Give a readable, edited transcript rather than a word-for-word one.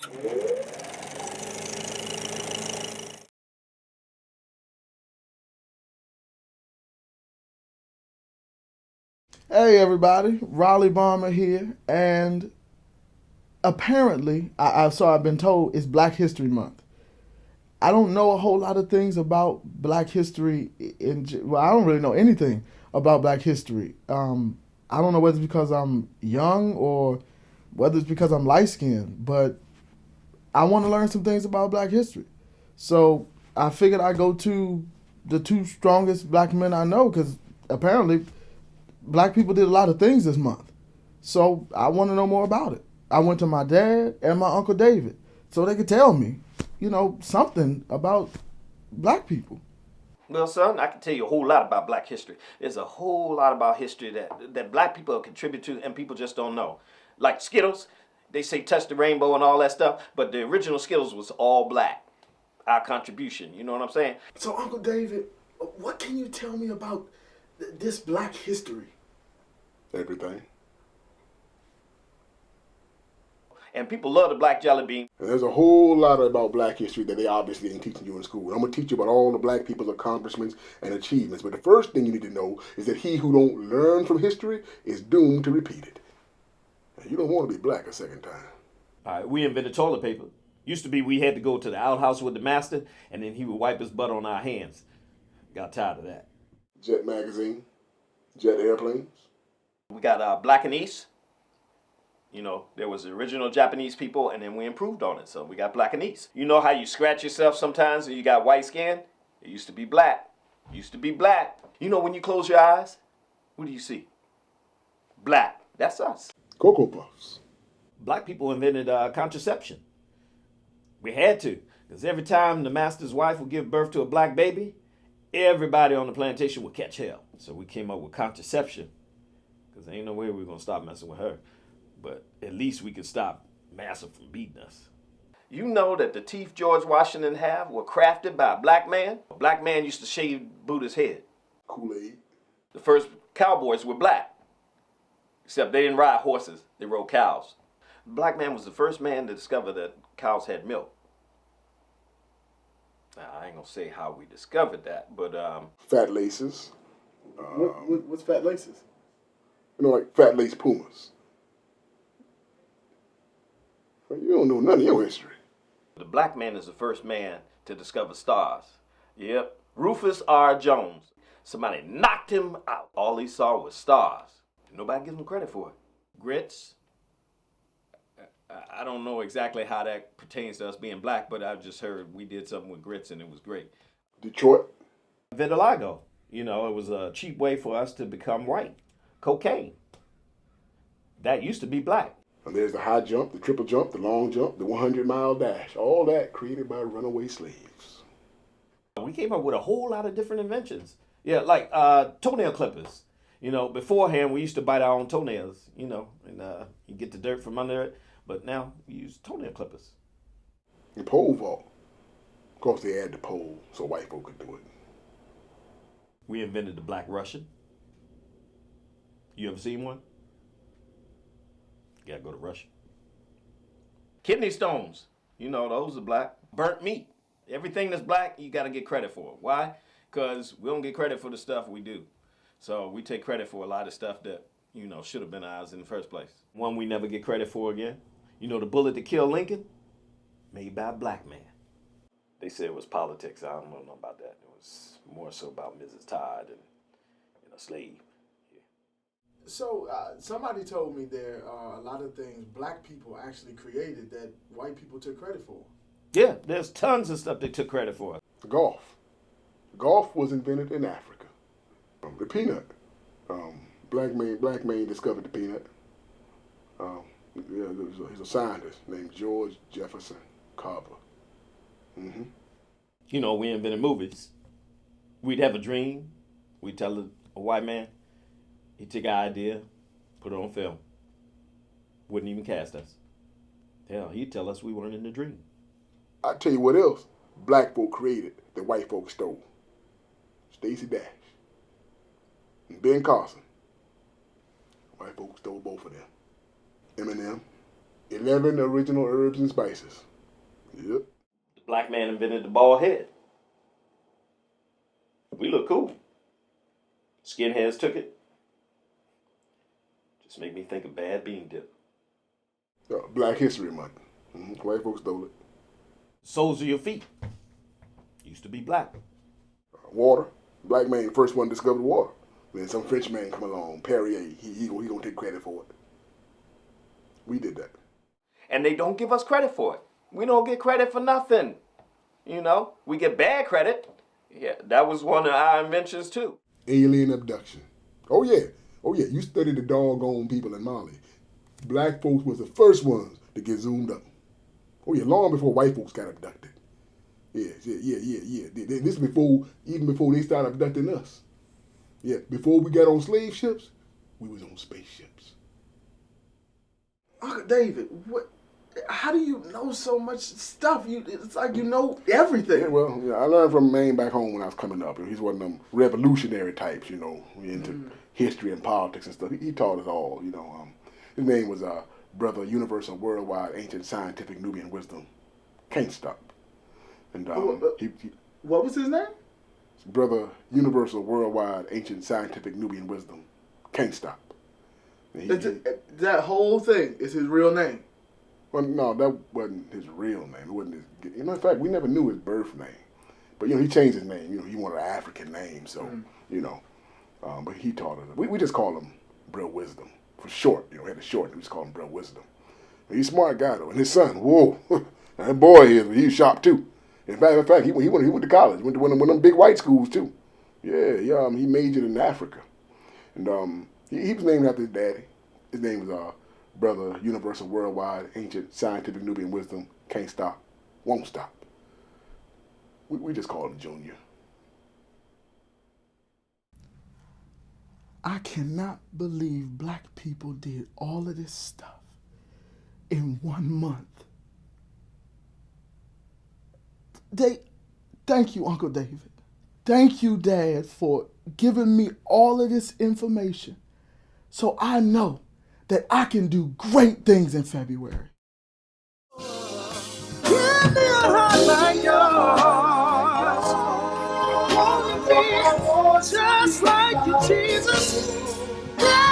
Hey everybody, Raleigh Bomber here, and apparently, I've been told it's Black History Month. I don't know a whole lot of things about Black history. Well, I don't really know anything about Black history. I don't know whether it's because I'm young or whether it's because I'm light skinned, but I want to learn some things about Black history. So I figured I'd go to the two strongest black men I know because apparently black people did a lot of things this month. So I want to know more about it. I went to my dad and my uncle David so they could tell me, something about black people. Well, son, I can tell you a whole lot about black history. There's a whole lot about history that black people contribute to and people just don't know. Like Skittles, they say touch the rainbow and all that stuff, but the original Skittles was all black. Our contribution, you know what I'm saying? So, Uncle David, what can you tell me about this black history? Everything. And people love the black jelly bean. And there's a whole lot about black history that they obviously ain't teaching you in school. I'm going to teach you about all the black people's accomplishments and achievements. But the first thing you need to know is that he who don't learn from history is doomed to repeat it. And you don't want to be black a second time. All right, we invented toilet paper. Used to be we had to go to the outhouse with the master, and then he would wipe his butt on our hands. Got tired of that. Jet magazine, jet airplanes. We got Black and East. You know, there was the original Japanese people, and then we improved on it. So we got Black and East. You know how you scratch yourself sometimes and you got white skin? It used to be black. It used to be black. You know when you close your eyes, what do you see? Black. That's us. Cocoa Puffs. Black people invented contraception. We had to, because every time the master's wife would give birth to a black baby, everybody on the plantation would catch hell. So we came up with contraception, because there ain't no way we were going to stop messing with her. But at least we could stop Massa from beating us. You know that the teeth George Washington had were crafted by a black man? A black man used to shave Buddha's head. Kool-Aid. The first cowboys were black. Except they didn't ride horses, they rode cows. The black man was the first man to discover that cows had milk. Now, I ain't gonna say how we discovered that, but Fat laces. What's fat laces? You know, like fat lace pumas. You don't know none of your history. the black man is the first man to discover stars. Yep, Rufus R. Jones. Somebody knocked him out. All he saw was stars. Nobody gives him credit for it. Grits. I don't know exactly how that pertains to us being black, but I've just heard we did something with grits and it was great. Detroit. Vitiligo. You know, it was a cheap way for us to become white. Cocaine. That used to be black. And there's the high jump, the triple jump, the long jump, the 100-mile dash. All that created by runaway slaves. We came up with a whole lot of different inventions. Yeah, like toenail clippers. You know, beforehand we used to bite our own toenails, you know, and you get the dirt from under it. But now we use toenail clippers. The pole vault. Of course, they add the pole so white folk could do it. We invented the Black Russian. You ever seen one? You gotta go to Russia. Kidney stones. You know, those are black. Burnt meat. Everything that's black, you gotta get credit for. Why? Because we don't get credit for the stuff we do. So we take credit for a lot of stuff that, you know, should have been ours in the first place. One we never get credit for again. You know the bullet that killed Lincoln? Made by a black man. They said it was politics. I don't know about that. It was more so about Mrs. Todd and a slave. Yeah. So somebody told me there are a lot of things black people actually created that white people took credit for. Yeah, there's tons of stuff they took credit for. Golf. Golf was invented in Africa. The peanut. Black man discovered the peanut. He's a scientist named George Jefferson Carver. Mm-hmm. You know, we invented movies. We'd have a dream. We'd tell a white man. He'd take our idea, put it on film. Wouldn't even cast us. Hell, he'd tell us we weren't in the dream. I tell you what else black folk created that white folk stole. Stacey Dash and Ben Carson. White folk stole both of them. Eminem, 11 original herbs and spices. Yep. The black man invented the bald head. We look cool. Skinheads took it. Just make me think of bad bean dip. Black History Month. White folks stole it. Soles of your feet used to be black. Water. Black man first one discovered water. Then some French man come along, Perrier. He gonna take credit for it. We did that. And they don't give us credit for it. We don't get credit for nothing. You know, we get bad credit. Yeah, that was one of our inventions too. Alien abduction. Oh yeah. You studied the doggone people in Mali. Black folks was the first ones to get zoomed up. Oh yeah, long before white folks got abducted. Yeah. This is even before they started abducting us. Yeah, before we got on slave ships, we was on spaceships. Uncle David, how do you know so much stuff? It's like you know everything. Yeah, well, I learned from a man back home when I was coming up. He's one of them revolutionary types, you know, into history and politics and stuff. He taught us all, you know. His name was Brother Universal Worldwide Ancient Scientific Nubian Wisdom. Can't stop. And what was his name? Brother Universal Worldwide Ancient Scientific Nubian Wisdom. Can't stop. That whole thing is his real name. Well, no, that wasn't his real name. It wasn't his. In fact, we never knew his birth name. But he changed his name. He wanted an African name, so But he taught us. We just call him Bro Wisdom for short. We had a short. We just call him Bro Wisdom. He's a smart guy though, and his son, whoa, that boy he was sharp too. In fact, he went to college. He went to one of them big white schools too. Yeah. He majored in Africa, and he was named after his daddy. His name was Brother Universal Worldwide Ancient Scientific Nubian Wisdom. Can't stop, won't stop. We just call him Junior. I cannot believe black people did all of this stuff in 1 month. Thank you, Uncle David. Thank you, Dad, for giving me all of this information so I know that I can do great things in February. Give me a heart like yours. I wanna be just like you, Jesus. Yeah.